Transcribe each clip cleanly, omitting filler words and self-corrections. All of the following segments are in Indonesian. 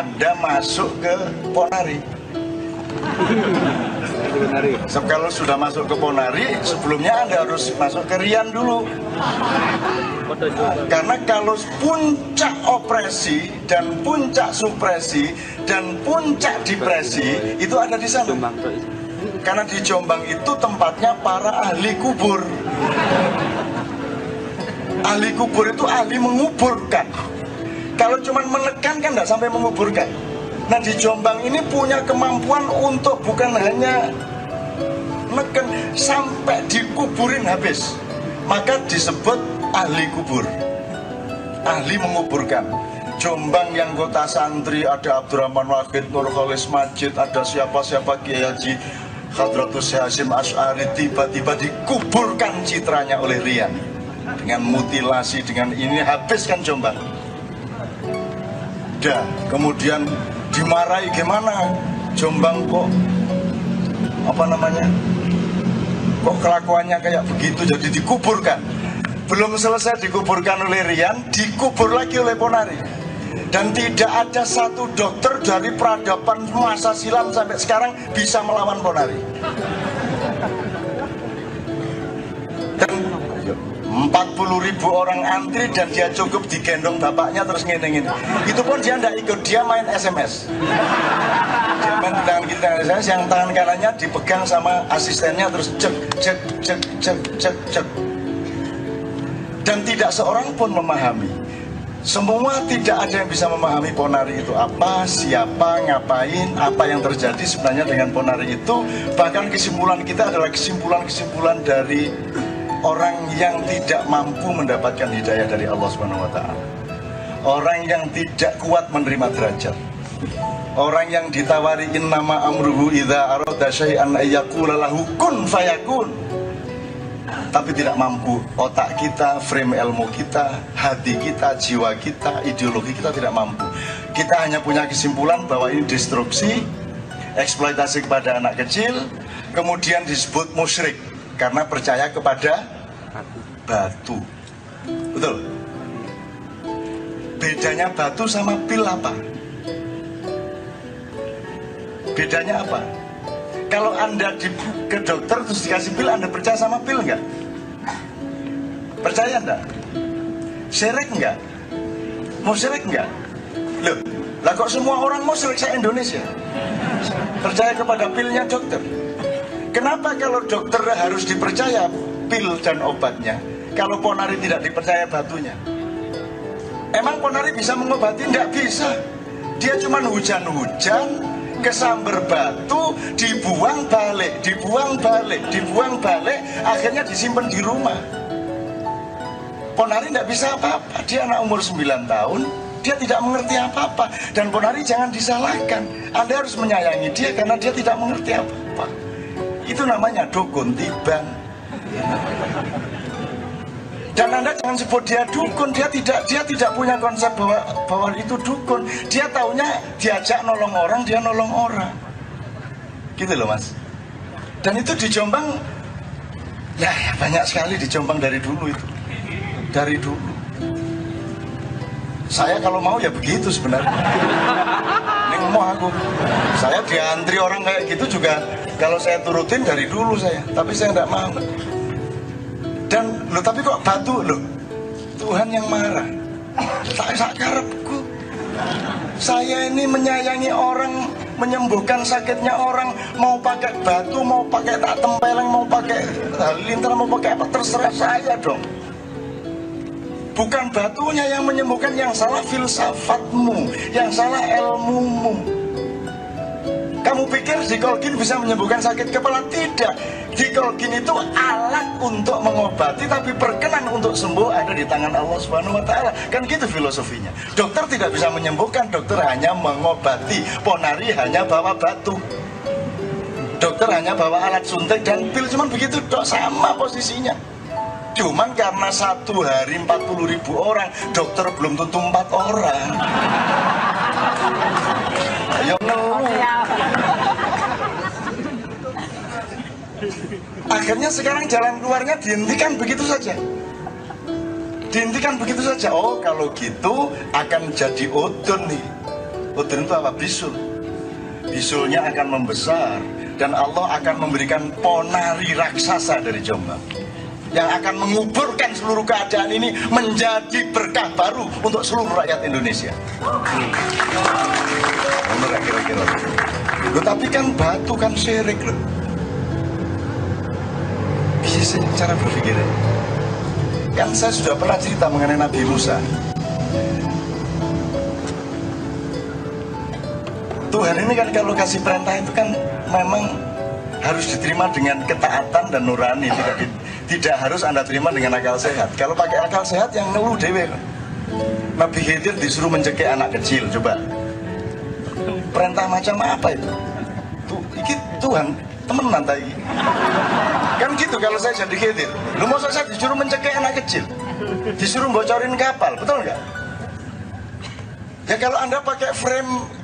Anda masuk ke Ponari. So, kalau sudah masuk ke Ponari, sebelumnya Anda harus masuk ke Rian dulu. Karena kalau puncak opresi dan puncak supresi dan puncak depresi itu ada di sana. Karena di Jombang itu tempatnya para ahli kubur. Ahli kubur itu ahli menguburkan. Kalau cuma menekan kan tidak sampai menguburkan. Nah di Jombang ini punya kemampuan untuk bukan hanya neken, sampai dikuburin habis. Maka disebut ahli kubur, ahli menguburkan. Jombang yang kota santri ada Abdurrahman Wahid, Nurholis Majid, ada siapa-siapa, Kiai Haji Hadratus Hasyim Asy'ari, tiba-tiba dikuburkan citranya oleh Rian dengan mutilasi, dengan ini habiskan Jombang. Dah, kemudian dimarahi, gimana Jombang kok kok kelakuannya kayak begitu, jadi dikuburkan. Belum selesai dikuburkan oleh Rian, dikubur lagi oleh Ponari. Dan tidak ada satu dokter dari peradaban masa silam sampai sekarang bisa melawan Ponari. Dan 40.000 orang antri dan dia cukup digendong bapaknya terus ngene-ngene. Itu pun dia tidak ikut, dia main SMS. Dia main tangan kiri tangan SMS, yang tangan kanannya dipegang sama asistennya terus cek cek cek cek cek cek. Dan tidak seorang pun memahami. Semua tidak ada yang bisa memahami Ponari itu apa, siapa, ngapain, apa yang terjadi sebenarnya dengan Ponari itu. Bahkan kesimpulan kita adalah kesimpulan dari orang yang tidak mampu mendapatkan hidayah dari Allah SWT. Orang yang tidak kuat menerima derajat. Orang yang ditawari innama amruhu idza arada syai'an ayyaqula lahu kun fayakun. Tapi tidak mampu, otak kita, frame ilmu kita, hati kita, jiwa kita, ideologi kita tidak mampu. Kita hanya punya kesimpulan bahwa ini destruksi, eksploitasi kepada anak kecil, kemudian disebut musyrik karena percaya kepada batu. Betul? Bedanya batu sama pil apa? Bedanya apa? Kalau Anda ke dokter terus dikasih pil, Anda percaya sama pil enggak? Percaya enggak? Syirik enggak? Musyrik enggak? Loh, lah kok semua orang musyrik se-Indonesia? Percaya kepada pilnya dokter. Kenapa kalau dokter harus dipercaya pil dan obatnya, kalau Ponari tidak dipercaya batunya? Emang Ponari bisa mengobati? Enggak bisa. Dia cuma hujan-hujan, kesambar batu, dibuang balik, akhirnya disimpan di rumah. Ponari tidak bisa apa-apa. Dia anak umur 9 tahun, dia tidak mengerti apa-apa. Dan Ponari jangan disalahkan. Anda harus menyayangi dia karena dia tidak mengerti apa-apa. Itu namanya dukun tiban. Dan Anda jangan sebut dia dukun. Dia tidak punya konsep bahwa itu dukun. Dia taunya diajak nolong orang, dia nolong orang. Gitu loh Mas. Dan itu di Jombang, ya banyak sekali di Jombang dari dulu itu. Dari dulu. Saya kalau mau ya begitu sebenarnya. Ini mau aku. Saya diantri orang kayak gitu juga. Kalau saya turutin dari dulu saya. Tapi saya tidak mau. Dan loh, tapi kok batu loh? Tuhan yang marah. Tak karepku. Saya ini menyayangi orang, menyembuhkan sakitnya orang, mau pakai batu, mau pakai tak tempeleng, mau pakai halilintar, mau pakai apa, terserah saya dong. Bukan batunya yang menyembuhkan, yang salah filsafatmu, yang salah ilmumu. Kamu pikir Dikolkin bisa menyembuhkan sakit kepala? Tidak. Dikolkin itu alat untuk mengobati, tapi berkenan untuk sembuh ada di tangan Allah SWT. Kan gitu filosofinya. Dokter tidak bisa menyembuhkan, dokter hanya mengobati. Ponari hanya bawa batu. Dokter hanya bawa alat suntik dan pil, cuman begitu dok, sama posisinya. Cuman karena satu hari 40.000 orang, dokter belum tentu 4 orang. Ayo ngeluh. Akhirnya sekarang jalan keluarnya dihentikan begitu saja. Dihentikan begitu saja. Oh kalau gitu akan jadi udun nih. Udhun itu apa? Bisul. Bisulnya akan membesar dan Allah akan memberikan ponari raksasa dari Jombang yang akan menguburkan seluruh keadaan ini menjadi berkah baru untuk seluruh rakyat Indonesia. Benar kira-kira. Tapi kan batu kan syirik loh. Bisa cara berpikirnya. Kan saya sudah pernah cerita mengenai Nabi Musa. Tuhan ini kan kalau kasih perintah itu kan memang harus diterima dengan ketaatan dan nurani, tidak harus Anda terima dengan akal sehat. Kalau pakai akal sehat yang ngeluh dewe. Nabi Khidir disuruh mencekik anak kecil, coba. Perintah macam apa itu? Tuhan temenan tadi. Kan gitu kalau saya jadi Khidir. Lu mau saya disuruh mencekik anak kecil, disuruh bocorin kapal, betul nggak? Ya kalau Anda pakai frame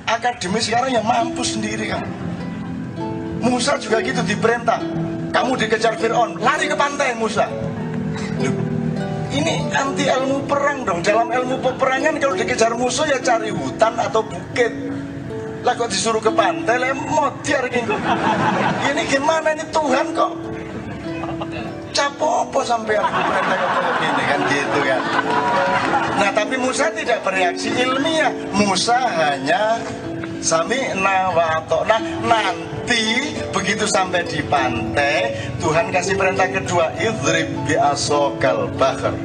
akademis sekarang ya mampus sendiri kan. Musa juga gitu diperintah, kamu dikejar Fir'aun, lari ke pantai Musa. Loh, ini anti ilmu perang dong. Dalam ilmu peperangan kalau dikejar musuh ya cari hutan atau bukit. Lah kok disuruh ke pantai, lah modiar gitu. Ini gimana ini Tuhan kok capopo sampai aku perintah kayak gini kan gitu kan. Nah tapi Musa tidak bereaksi ilmiah. Musa hanya sami'na wa ata'na. Nanti begitu sampai di pantai, Tuhan kasih perintah kedua, idrib bi'asokal bahr,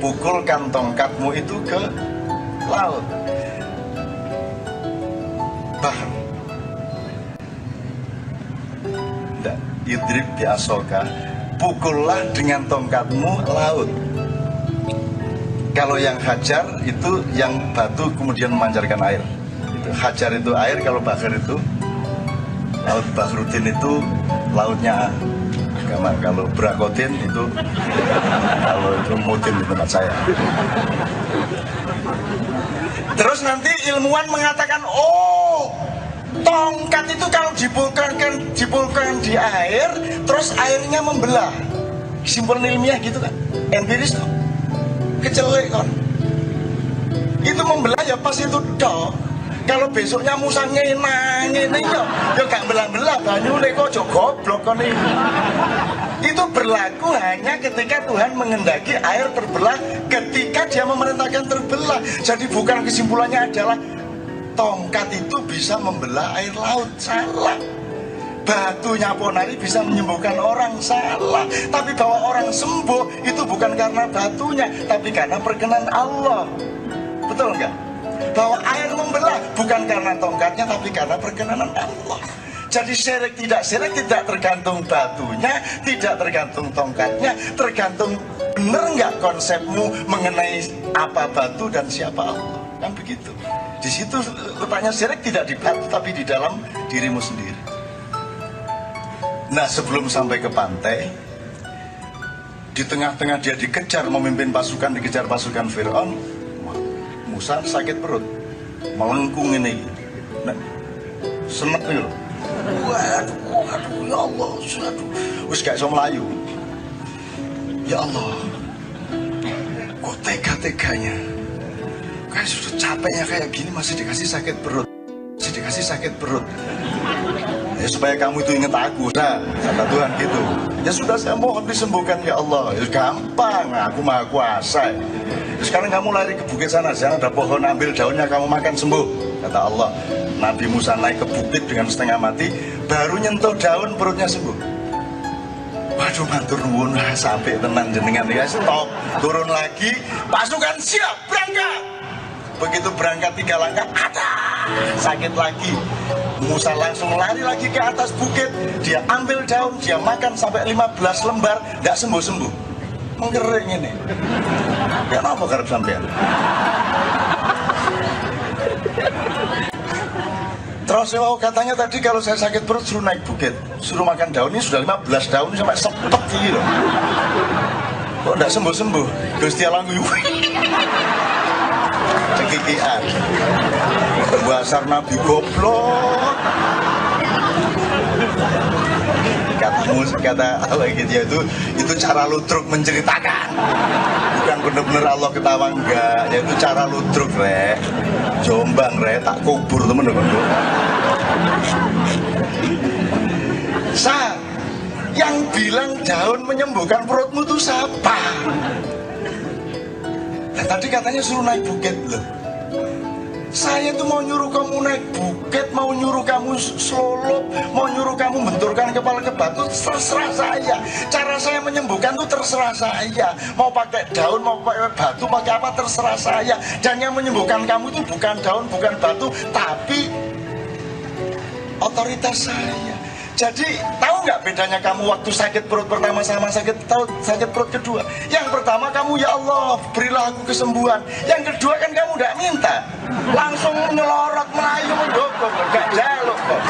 pukulkan tongkatmu itu ke laut. Bahr. Tidak, idrib bi'asoka, pukullah dengan tongkatmu laut. Kalau yang hajar itu yang batu kemudian memancarkan air. Hajar itu air, kalau bahr itu laut. Bahrudin itu lautnya agama. Kalau Brakotin itu kalau itu Mudin di tempat saya. Terus nanti ilmuwan mengatakan, oh tongkat itu kalau dipulkan di air, terus airnya membelah. Kesimpulan ilmiah gitu kan, empiris tuh kecelek kan. Itu membelah ya pas itu dok. Kalau besoknya Musa ngenang ini ya gak belah-belah banyu kok goblok kon ini. Itu berlaku hanya ketika Tuhan mengendaki air terbelah, ketika dia memerintahkan terbelah. Jadi bukan kesimpulannya adalah tongkat itu bisa membelah air laut, salah. Batunya ponari bisa menyembuhkan orang, salah. Tapi bahwa orang sembuh itu bukan karena batunya, tapi karena perkenan Allah. Betul enggak? Bahwa air membelah bukan karena tongkatnya, tapi karena perkenanan Allah. Jadi syirik tidak tergantung batunya, tidak tergantung tongkatnya, tergantung benar nggak konsepmu mengenai apa batu dan siapa Allah. Kan begitu. Di situ letaknya syirik tidak di batu tapi di dalam dirimu sendiri. Nah sebelum sampai ke pantai, di tengah-tengah dia dikejar, memimpin pasukan, dikejar pasukan Fir'aun, Musa sakit perut, melengkung ini, nah, senek nih loh. Waduh, ya Allah, aduh, wis gak iso melayu. Ya Allah, kok tega-teganya, kayak sudah capeknya kayak gini masih dikasih sakit perut, ya supaya kamu itu ingat aku, nah, kata Tuhan gitu. Ya sudah saya mohon disembuhkan ya Allah. Ya gampang, aku maha kuasa. Sekarang kamu lari ke bukit sana ada pohon, ambil daunnya kamu makan sembuh, kata Allah. Nabi Musa naik ke bukit dengan setengah mati, baru nyentuh daun perutnya sembuh. Waduh matur nuwun, sampai tenang jenengan ya, stop, turun lagi, pasukan siap berangkat. Begitu berangkat 3 langkah, ada sakit lagi. Musa langsung lari lagi ke atas bukit, dia ambil daun, dia makan sampai 15 lembar, tidak sembuh-sembuh. Mengering ini. Ya apa karep sampean? Terus katanya tadi kalau saya sakit perut suruh naik bukit, suruh makan daun, ini sudah 15 daun sampai sepet gitu loh. Kok tidak sembuh-sembuh? Gusti Allah nguyuh. Cekikian. Bahasa Nabi goblok. Katamu terus kata Allah gitu ya, itu cara ludruk menceritakan, bukan bener-bener Allah ketawa, enggak ya, itu cara ludruk rek, Jombang rek, tak kubur temen-temen. Yang bilang daun menyembuhkan perutmu itu siapa? Nah, tadi katanya suruh naik bukit loh. Saya tuh mau nyuruh kamu naik bukit, mau nyuruh kamu selulup, mau nyuruh kamu benturkan kepala ke batu, terserah saya. Cara saya menyembuhkan tuh terserah saya. Mau pakai daun, mau pakai batu, pakai apa terserah saya. Dan yang menyembuhkan kamu itu bukan daun, bukan batu, tapi otoritas saya. Jadi tahu nggak bedanya kamu waktu sakit perut pertama sama sakit perut kedua? Yang pertama kamu, ya Allah berilah aku kesembuhan. Yang kedua kan kamu nggak minta, langsung nyelorot melayu mendokong, nggak jaluk kok.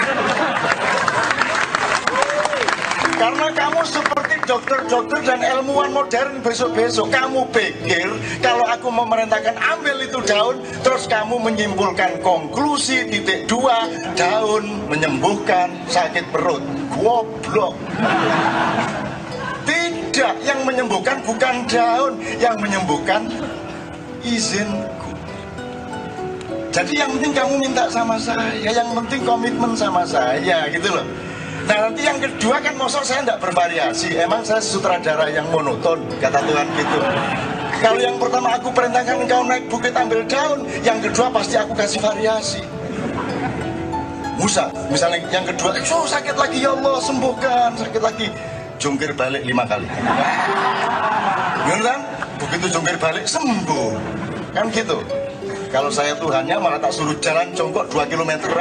Karena kamu seperti dokter-dokter dan ilmuwan modern besok-besok, kamu pikir kalau aku memerintahkan ambil itu daun, terus kamu menyimpulkan konklusi titik 2, daun menyembuhkan sakit perut. Goblok. Tidak, yang menyembuhkan bukan daun, yang menyembuhkan izinku. Jadi yang penting kamu minta sama saya, yang penting komitmen sama saya, gitu loh. Nah nanti yang kedua kan masa saya tidak bervariasi. Emang saya sutradara yang monoton, kata Tuhan gitu. Kalau yang pertama aku perintahkan engkau naik bukit ambil daun, yang kedua pasti aku kasih variasi. Musa, misalnya yang kedua, sakit lagi ya Allah sembuhkan, sakit lagi, jungkir balik 5 kali. Beneran? Begitu jungkir balik sembuh, kan gitu. Kalau saya Tuhannya malah tak suruh jalan jongkok 2 km.